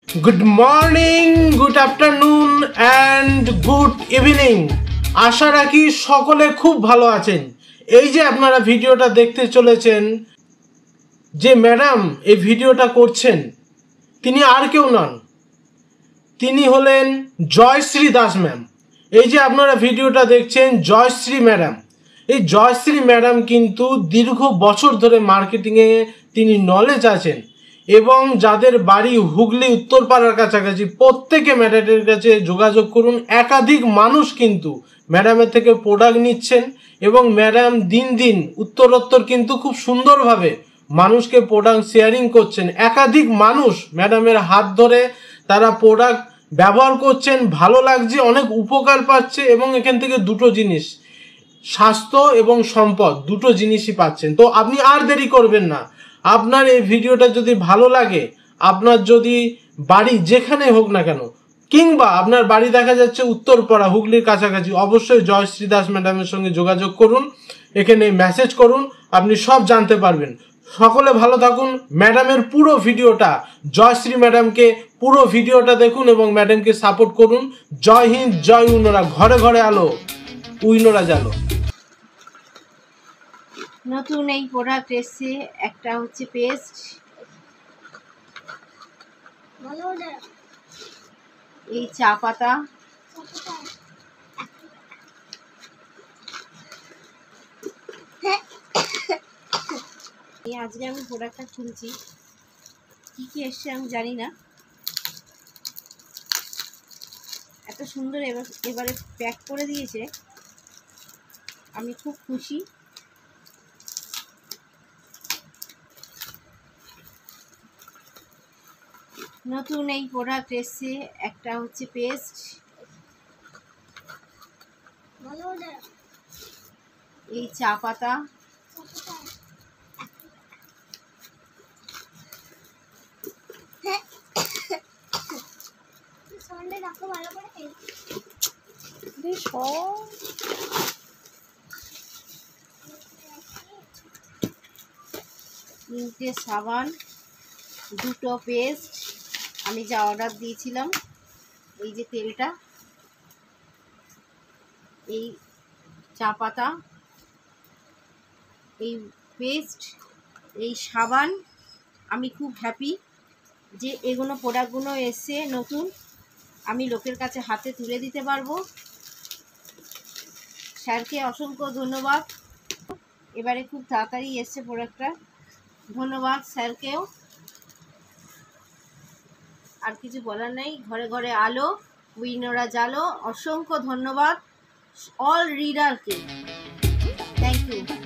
Good morning, good afternoon and good evening. আশা রাখি সকলে খুব ভালো আছেন। এই যে আপনারা ভিডিওটা দেখতে চলেছেন, যে ম্যাডাম এই ভিডিওটা করছেন তিনি আর কেউ নন, তিনি হলেন জয়শ্রী দাস ম্যাম। এই যে আপনারা ভিডিওটা দেখছেন, জয়শ্রী ম্যাডাম, এই জয়শ্রী ম্যাডাম কিন্তু দীর্ঘ বছর ধরে মার্কেটিংয়ে তিনি নলেজ আছেন এবং যাদের বাড়ি হুগলি উত্তরপাড়ার কাছাকাছি প্রত্যেকে ম্যাডামের কাছে যোগাযোগ করুন। একাধিক মানুষ কিন্তু ম্যাডামের থেকে প্রোডাক্ট নিচ্ছেন এবং ম্যাডাম দিন দিন উত্তরোত্তর কিন্তু খুব সুন্দরভাবে মানুষকে প্রোডাক্ট শেয়ারিং করছেন। একাধিক মানুষ ম্যাডামের হাত ধরে তারা প্রোডাক্ট ব্যবহার করছেন, ভালো লাগছে, অনেক উপকার পাচ্ছে এবং এখান থেকে দুটো জিনিস, স্বাস্থ্য এবং সম্পদ, দুটো জিনিসই পাচ্ছেন। তো আপনি আর দেরি করবেন না। আপনার এই ভিডিওটা যদি ভালো লাগে, আপনার যদি বাড়ি যেখানে হোক না কেন, কিংবা আপনার বাড়ি দেখা যাচ্ছে উত্তরপাড়া হুগলির কাছাকাছি, অবশ্যই জয়শ্রী দাস ম্যাডামের সঙ্গে যোগাযোগ করুন, এখানে মেসেজ করুন, আপনি সব জানতে পারবেন। সকলে ভালো থাকুন। ম্যাডামের পুরো ভিডিওটা, জয়শ্রী ম্যাডামকে পুরো ভিডিওটা দেখুন এবং ম্যাডামকে সাপোর্ট করুন। জয় হিন্দ, জয় উইনোরা, ঘরে ঘরে আলো, উইনোরা জালো। নতুন এই প্রোডাক্ট এসছে, একটা হচ্ছে পেস্ট, এই চা পাতা, আজকে আমি প্রোডাক্টটা খুলছি, কি কি এসছে আমি জানি না, এত সুন্দর এবারে প্যাক করে দিয়েছে, আমি খুব খুশি। নতুন এই প্রোডাক্ট এসছে, একটা হচ্ছে পেস্ট, এই চা পাতা, তিনটে সাবান, দুটো পেস্ট, আমি যা অর্ডার দিয়েছিলাম, এই যে তেলটা, এই চা পাতা, এই পেস্ট, এই সাবান। আমি খুব হ্যাপি যে এগুলো প্রোডাক্টগুলো এসছে নতুন, আমি লোকের কাছে হাতে তুলে দিতে পারবো। স্যারকে অসংখ্য ধন্যবাদ, এবারে খুব তাড়াতাড়ি এসছে প্রোডাক্টটা, ধন্যবাদ স্যারকেও। আর কিছু বলার নেই, ঘরে ঘরে আলো, উইনোরা জালো। অসংখ্য ধন্যবাদ অল রিডারকে, থ্যাংক ইউ।